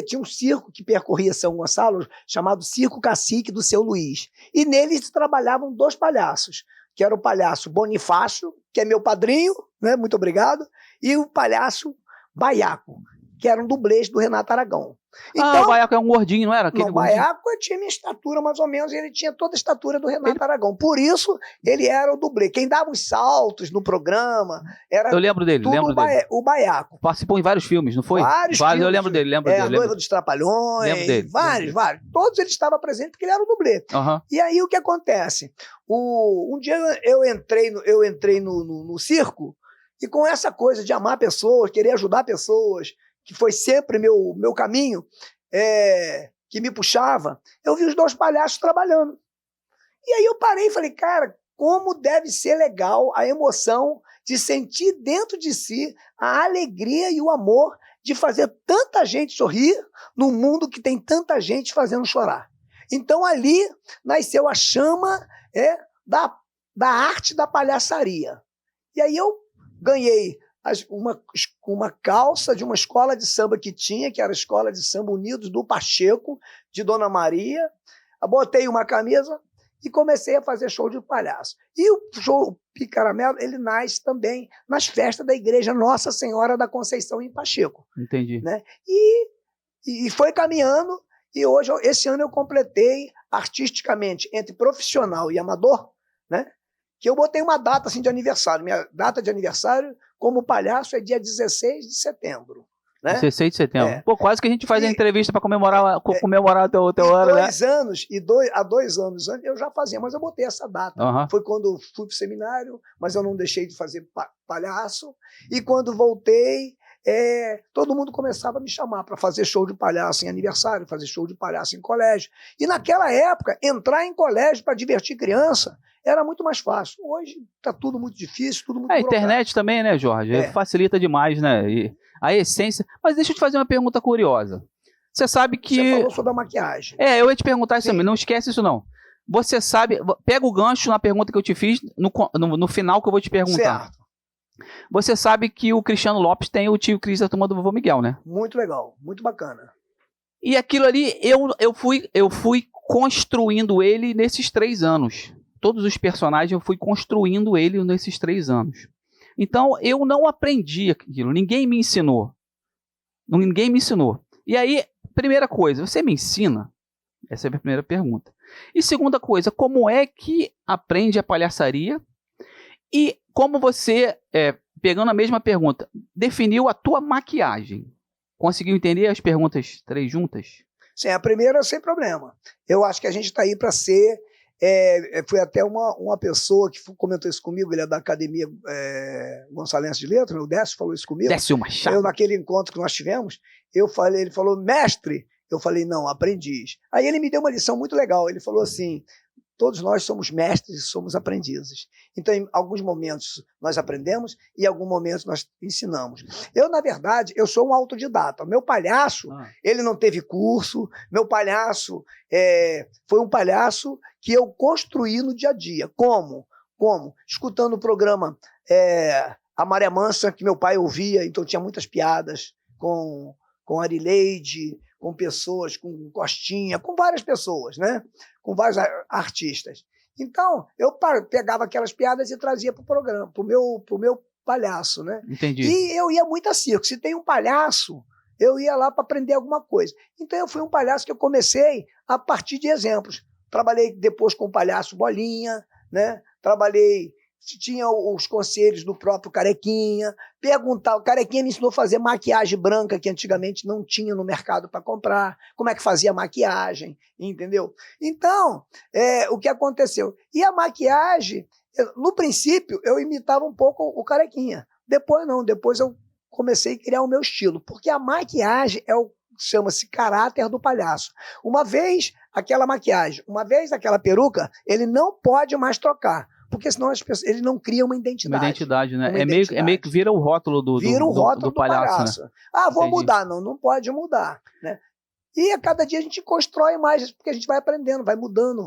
tinha um circo que percorria São Gonçalo, chamado Circo Cacique do Seu Luiz. E neles trabalhavam 2 palhaços, que era o palhaço Bonifácio, que é meu padrinho, né? Muito obrigado, e o palhaço Baiaco, que era um dublês do Renato Aragão. Então, o Baiaco é um gordinho, não era? O Baiaco tinha minha estatura, mais ou menos, e ele tinha toda a estatura do Renato Aragão. Por isso, ele era o dublê. Quem dava os saltos no programa era... Eu lembro dele, o Baiaco. Participou em vários filmes, não foi? Vários filmes. Eu lembro dele, A Noiva dos Trapalhões. Lembro dele. Vários. Todos eles estavam presentes porque ele era o dublê. Uhum. E aí, o que acontece? Um dia eu entrei no circo, e com essa coisa de amar pessoas, querer ajudar pessoas, que foi sempre meu caminho, que me puxava, eu vi os 2 palhaços trabalhando. E aí eu parei e falei, cara, como deve ser legal a emoção de sentir dentro de si a alegria e o amor de fazer tanta gente sorrir num mundo que tem tanta gente fazendo chorar. Então ali nasceu a chama da arte da palhaçaria. E aí eu ganhei uma calça de uma escola de samba que tinha, que era a Escola de Samba Unidos do Pacheco, de Dona Maria. Eu botei uma camisa e comecei a fazer show de palhaço. E o Pique Caramelo, ele nasce também nas festas da Igreja Nossa Senhora da Conceição em Pacheco. Entendi. Né? E foi caminhando, e hoje, esse ano eu completei artisticamente, entre profissional e amador, né? Que eu botei uma data assim, de aniversário. Minha data de aniversário como palhaço é dia 16 de setembro. Né? 16 de setembro. Pô, quase que a gente faz a entrevista para comemorar o teu ano, né? Há 2 anos antes eu já fazia, mas eu botei essa data. Uhum. Foi quando eu fui pro seminário, mas eu não deixei de fazer palhaço. E quando voltei, todo mundo começava a me chamar para fazer show de palhaço em aniversário, fazer show de palhaço em colégio. E naquela época, entrar em colégio para divertir criança era muito mais fácil. Hoje está tudo muito difícil, tudo muito A internet também, né, Jorge? Facilita demais, né? E a essência... Mas deixa eu te fazer uma pergunta curiosa. Você sabe que... Você falou sobre a maquiagem. Eu ia te perguntar isso também, não esquece isso não. Você sabe... Pega o gancho na pergunta que eu te fiz no final que eu vou te perguntar. Certo. Você sabe que o Cristiano Lopes tem o tio Cris da turma do Vovô Miguel, né? Muito legal, muito bacana. E aquilo ali, eu fui construindo ele nesses 3 anos. Todos os personagens eu fui construindo ele nesses 3 anos. Então, eu não aprendi aquilo. Ninguém me ensinou. E aí, primeira coisa, você me ensina? Essa é a minha primeira pergunta. E segunda coisa, como é que aprende a palhaçaria? E como você, pegando a mesma pergunta, definiu a tua maquiagem? Conseguiu entender as perguntas 3 juntas? Sim, a primeira sem problema. Eu acho que a gente está aí para ser... foi até uma pessoa que comentou isso comigo, ele é da Academia Gonçalense de Letras, o Décio falou isso comigo. Décio Machado. Eu, naquele encontro que nós tivemos, ele falou, mestre, eu falei, não, aprendiz. Aí ele me deu uma lição muito legal, ele falou assim, todos nós somos mestres e somos aprendizes. Então, em alguns momentos nós aprendemos e em alguns momentos nós ensinamos. Eu, na verdade, eu sou um autodidata. Meu palhaço, ele não teve curso. Meu palhaço foi um palhaço que eu construí no dia a dia. Como? Escutando o programa A Maré Mansa, que meu pai ouvia, então tinha muitas piadas com Arileide, com pessoas, com Costinha, com várias pessoas, né? Com vários artistas. Então, eu pegava aquelas piadas e trazia para o programa, pro meu palhaço, né? Entendi. E eu ia muito a circo. Se tem um palhaço, eu ia lá para aprender alguma coisa. Então, eu fui um palhaço que eu comecei a partir de exemplos. Trabalhei depois com o palhaço Bolinha, né? Tinha os conselhos do próprio Carequinha, o Carequinha me ensinou a fazer maquiagem branca, que antigamente não tinha no mercado para comprar, como é que fazia maquiagem, entendeu? Então, o que aconteceu? E a maquiagem, no princípio, eu imitava um pouco o Carequinha, depois não, depois eu comecei a criar o meu estilo, porque a maquiagem chama-se caráter do palhaço. Uma vez aquela maquiagem, uma vez aquela peruca, ele não pode mais trocar. Porque senão ele não cria uma identidade. Uma identidade, né? É meio que vira o rótulo do palhaço. Né? Vou mudar. Não pode mudar. Né? E a cada dia a gente constrói mais, porque a gente vai aprendendo, vai mudando,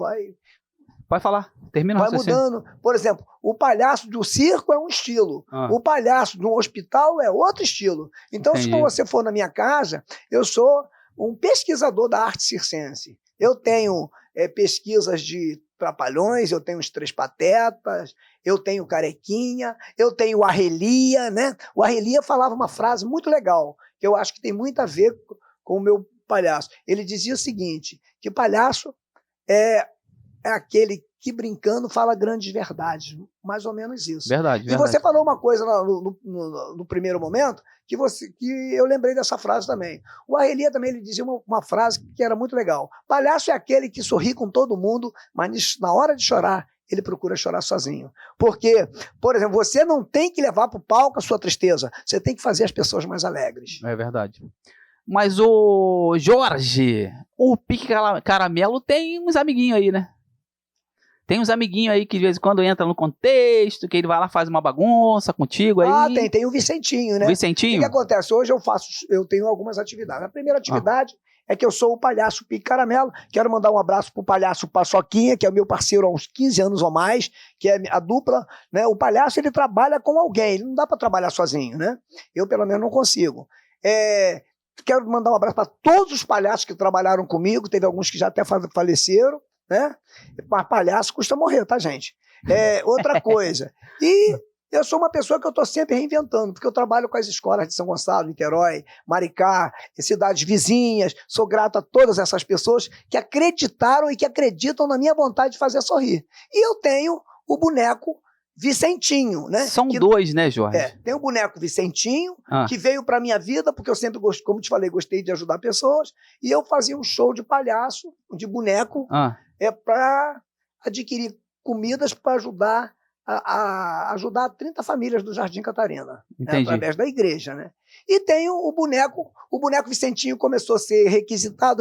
Pode falar, termina. Vai mudando. Por exemplo, o palhaço do circo é um estilo. O palhaço de um hospital é outro estilo. Então, se você for na minha casa, eu sou um pesquisador da arte circense. Eu tenho pesquisas de Trapalhões, eu tenho os Três Patetas, eu tenho Carequinha, eu tenho o Arrelia, né? O Arrelia falava uma frase muito legal, que eu acho que tem muito a ver com o meu palhaço. Ele dizia o seguinte, que palhaço é aquele que brincando fala grandes verdades, mais ou menos isso. Verdade. E você falou uma coisa no primeiro momento, que eu lembrei dessa frase também. O Arrelia também ele dizia uma frase que era muito legal. Palhaço é aquele que sorri com todo mundo, mas na hora de chorar, ele procura chorar sozinho. Porque, por exemplo, você não tem que levar para o palco a sua tristeza, você tem que fazer as pessoas mais alegres. É verdade. Mas o Jorge, o Pique Caramelo tem uns amiguinhos aí, né? Tem uns amiguinhos aí que de vez em quando entra no contexto, que ele vai lá faz uma bagunça contigo aí. Tem o Vicentinho, né? Vicentinho? O que acontece? Hoje eu tenho algumas atividades. A primeira atividade é que eu sou o palhaço Pique Caramelo. Quero mandar um abraço pro palhaço Paçoquinha, que é o meu parceiro há uns 15 anos ou mais, que é a dupla, né? O palhaço, ele trabalha com alguém, ele não dá para trabalhar sozinho, né? Eu, pelo menos, não consigo. Quero mandar um abraço para todos os palhaços que trabalharam comigo, teve alguns que já até faleceram, né? Mas palhaço custa morrer, tá, gente? Outra coisa. E eu sou uma pessoa que eu estou sempre reinventando, porque eu trabalho com as escolas de São Gonçalo, Niterói, Maricá, cidades vizinhas. Sou grato a todas essas pessoas que acreditaram e que acreditam na minha vontade de fazer sorrir. E eu tenho o boneco Vicentinho, né? São dois, né, Jorge? Tem o boneco Vicentinho, que veio pra minha vida, porque eu sempre, como te falei, gostei de ajudar pessoas, e eu fazia um show de palhaço, de boneco, para adquirir comidas para ajudar a ajudar 30 famílias do Jardim Catarina, através da igreja, né? E tem o boneco Vicentinho começou a ser requisitado,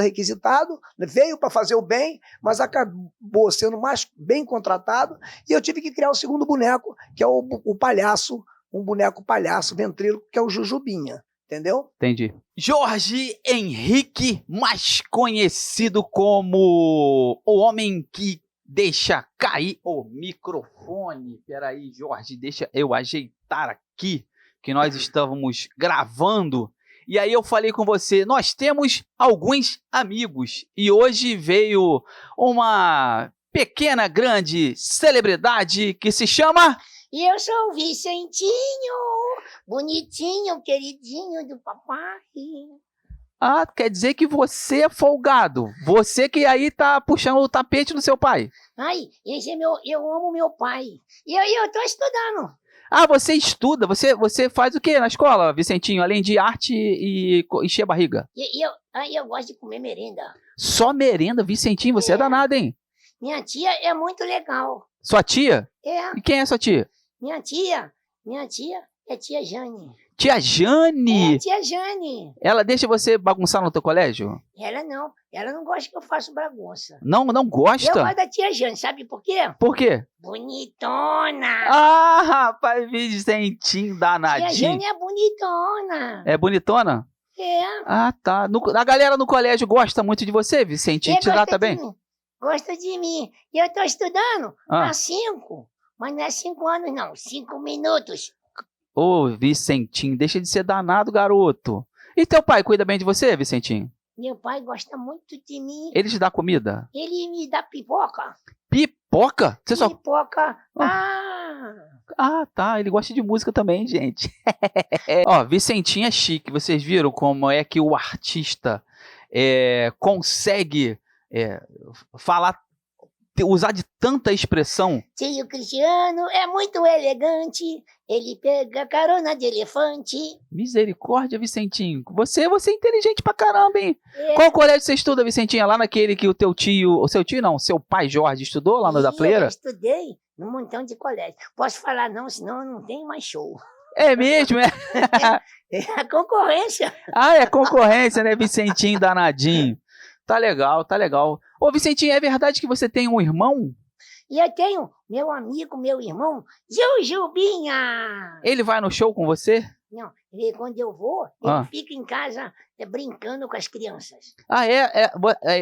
né? Veio para fazer o bem, mas acabou sendo mais bem contratado, e eu tive que criar o segundo boneco, que é o palhaço, um boneco palhaço ventríloco, que é o Jujubinha, entendeu? Entendi. Jorge Henrique, mais conhecido como o homem que deixa cair o microfone. Peraí, Jorge, deixa eu ajeitar aqui, que nós estávamos gravando. E aí eu falei com você, nós temos alguns amigos. E hoje veio uma pequena, grande celebridade que se chama... Eu sou o Vicentinho, bonitinho, queridinho do papai. Ah, quer dizer que você é folgado. Você que aí tá puxando o tapete do seu pai. Ai, eu amo meu pai. E eu tô estudando. Ah, você estuda? Você faz o que na escola, Vicentinho? Além de arte e encher a barriga? Eu gosto de comer merenda. Só merenda, Vicentinho? Você é danado, hein? Minha tia é muito legal. Sua tia? É. E quem é sua tia? Minha tia é tia Jane. Tia Jane? Tia Jane. Ela deixa você bagunçar no teu colégio? Ela não gosta que eu faça bagunça. Não gosta? Eu gosto da tia Jane, sabe por quê? Por quê? Bonitona. Ah, rapaz, Vicentinho danadinho. Tia Jane é bonitona. É bonitona? É. Ah, tá. A galera no colégio gosta muito de você, Vicentinho? Te trata bem? Gosta de mim. E eu tô estudando há 5, mas não é 5 anos não, 5 minutos. Ô, Vicentinho, deixa de ser danado, garoto. E teu pai cuida bem de você, Vicentinho? Meu pai gosta muito de mim. Ele te dá comida? Ele me dá pipoca. Pipoca? Você pipoca. Ah, tá. Ele gosta de música também, gente. Ó, Vicentinho é chique. Vocês viram como é que o artista consegue falar, usar de tanta expressão? Tio Cristiano é muito elegante. Ele pega carona de elefante. Misericórdia, Vicentinho. Você é inteligente pra caramba, hein? Qual colégio você estuda, Vicentinho? Lá naquele que o seu pai Jorge estudou lá no da Pleira? Eu estudei num montão de colégio. Posso falar não, senão eu não tenho mais show. É mesmo, é? É a concorrência. Ah, é concorrência, né, Vicentinho danadinho. Tá legal, tá legal. Ô, Vicentinho, é verdade que você tem um irmão? E eu tenho meu amigo, meu irmão, Jujubinha. Ele vai no show com você? Não, quando eu vou, ele fica em casa brincando com as crianças. Ah,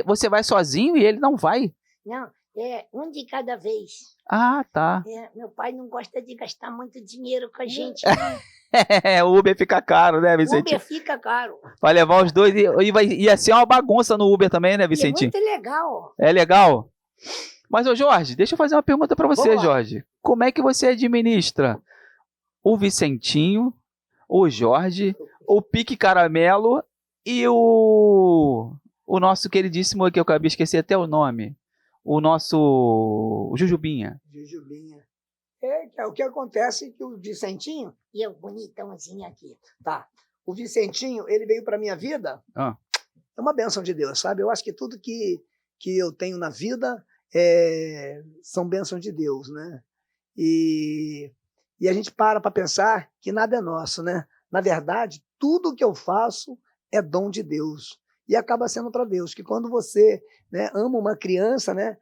você vai sozinho e ele não vai? Não, um de cada vez. Ah, tá. Meu pai não gosta de gastar muito dinheiro com a gente. O Uber fica caro, né, Vicentinho? Uber fica caro. Vai levar os dois e ia ser uma bagunça no Uber também, né, Vicentinho? É muito legal. É legal? Mas, ô Jorge, deixa eu fazer uma pergunta pra você, Jorge. Como é que você administra o Vicentinho, o Jorge, o Pique Caramelo e o nosso queridíssimo, que eu acabei de esquecer até o nome, o nosso Jujubinha? Jujubinha. O que acontece é que o Vicentinho... E eu, bonitãozinho aqui. Tá. O Vicentinho, ele veio pra minha vida. É uma bênção de Deus, sabe? Eu acho que tudo que eu tenho na vida são bênçãos de Deus, né? E a gente para pensar que nada é nosso, né? Na verdade, tudo que eu faço é dom de Deus. E acaba sendo para Deus. Que quando você, né, ama uma criança, né?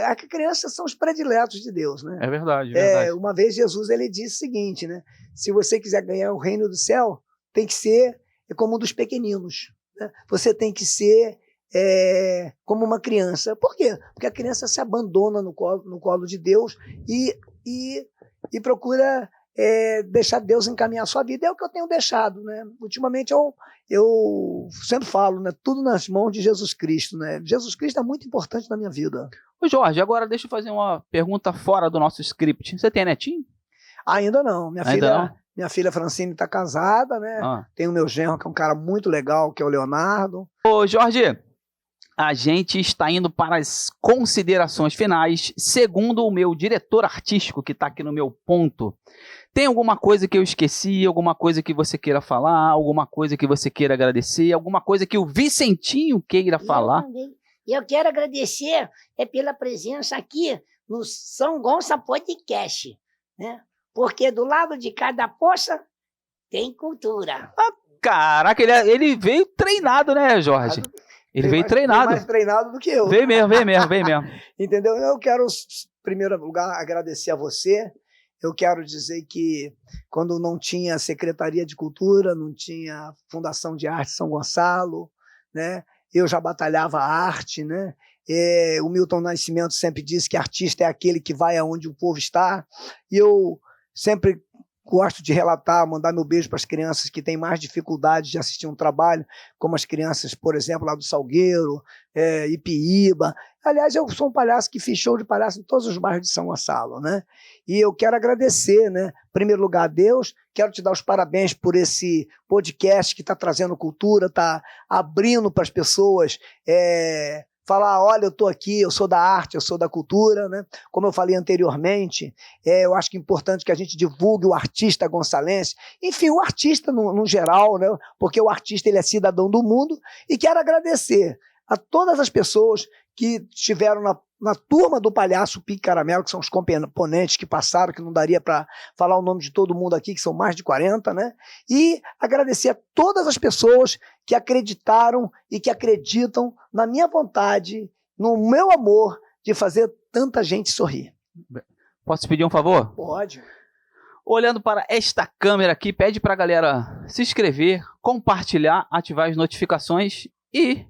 As crianças são os prediletos de Deus, né? É verdade, verdade. Uma vez Jesus ele disse o seguinte, né? Se você quiser ganhar o reino do céu, tem que ser como um dos pequeninos, né? Você tem que ser como uma criança. Por quê? Porque a criança se abandona no colo de Deus e procura deixar Deus encaminhar a sua vida. É o que eu tenho deixado, né? Ultimamente eu sempre falo, né? Tudo nas mãos de Jesus Cristo, né? Jesus Cristo é muito importante na minha vida. Ô Jorge, agora deixa eu fazer uma pergunta fora do nosso script. Você tem netinho? Ainda não. Minha filha Francine está casada, né? Tem o meu genro, que é um cara muito legal, que é o Leonardo. Ô Jorge, a gente está indo para as considerações finais. Segundo o meu diretor artístico, que está aqui no meu ponto, tem alguma coisa que eu esqueci, alguma coisa que você queira falar, alguma coisa que você queira agradecer, alguma coisa que o Vicentinho queira falar? Eu quero agradecer pela presença aqui no São Gonça Podcast, né? Porque do lado de cada poça tem cultura. Caraca, ele veio treinado, né, Jorge? Ele veio treinado. Mais treinado do que eu. Veio mesmo. Entendeu? Eu quero, em primeiro lugar, agradecer a você. Eu quero dizer que quando não tinha Secretaria de Cultura, não tinha Fundação de Arte São Gonçalo, né? Eu já batalhava a arte, né? O Milton Nascimento sempre disse que artista é aquele que vai aonde o povo está. E eu sempre gosto de relatar, mandar meu beijo para as crianças que têm mais dificuldade de assistir um trabalho, como as crianças, por exemplo, lá do Salgueiro, Ipiíba. Aliás, eu sou um palhaço que fiz show de palhaço em todos os bairros de São Gonçalo, né? E eu quero agradecer, né? Em primeiro lugar, a Deus. Quero te dar os parabéns por esse podcast que está trazendo cultura, está abrindo para as pessoas falar, olha, eu estou aqui, eu sou da arte, eu sou da cultura, né? Como eu falei anteriormente, eu acho que é importante que a gente divulgue o artista gonçalense, enfim, o artista no geral, né? Porque o artista ele é cidadão do mundo, e quero agradecer a todas as pessoas que estiveram na turma do Palhaço Pique Caramelo, que são os componentes que passaram, que não daria para falar o nome de todo mundo aqui, que são mais de 40, né? E agradecer a todas as pessoas que acreditaram e que acreditam na minha vontade, no meu amor de fazer tanta gente sorrir. Posso pedir um favor? Pode. Olhando para esta câmera aqui, pede para a galera se inscrever, compartilhar, ativar as notificações e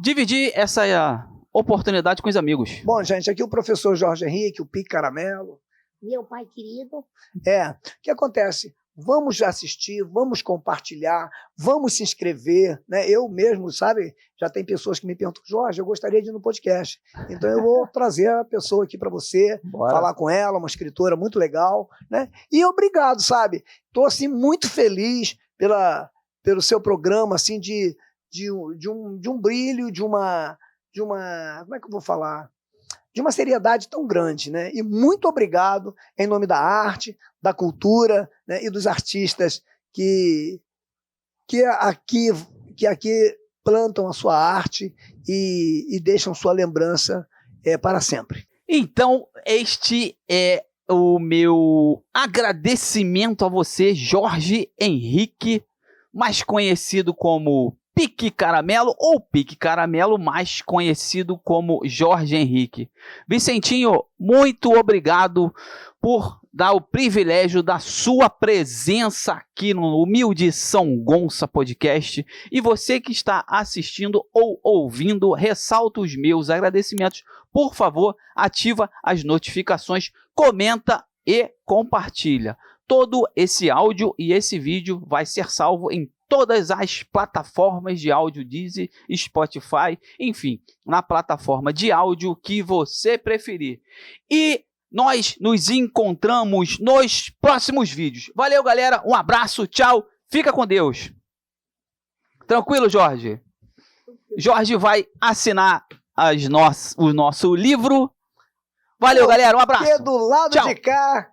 dividir essa oportunidade com os amigos. Bom, gente, aqui o professor Jorge Henrique, o Pique Caramelo. Meu pai querido. O que acontece? vamos assistir, vamos compartilhar, vamos se inscrever, né? Eu mesmo, sabe, já tem pessoas que me perguntam, Jorge, eu gostaria de ir no podcast. Então eu vou trazer a pessoa aqui para você, falar com ela, uma escritora muito legal, né? E obrigado, sabe? Estou assim muito feliz pelo seu programa, assim, de um brilho, de uma, como é que eu vou falar? De uma seriedade tão grande, né? E muito obrigado em nome da arte, da cultura, né? E dos artistas que aqui plantam a sua arte e deixam sua lembrança para sempre. Então, este é o meu agradecimento a você, Jorge Henrique, mais conhecido como Pique Caramelo, ou Pique Caramelo, mais conhecido como Jorge Henrique. Vicentinho, muito obrigado por dar o privilégio da sua presença aqui no Humilde São Gonça Podcast. E você que está assistindo ou ouvindo, ressalto os meus agradecimentos. Por favor, ativa as notificações, comenta e compartilha. Todo esse áudio e esse vídeo vai ser salvo em todas as plataformas de áudio, Deezer, Spotify, enfim, na plataforma de áudio que você preferir. E nós nos encontramos nos próximos vídeos. Valeu, galera, um abraço, tchau, fica com Deus. Tranquilo, Jorge? Jorge vai assinar o nosso livro. Valeu, galera, um abraço. Porque do lado tchau. De cá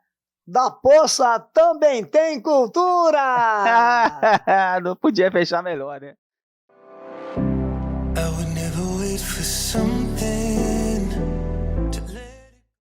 da poça também tem cultura! Não podia fechar melhor, né? I would never wait for something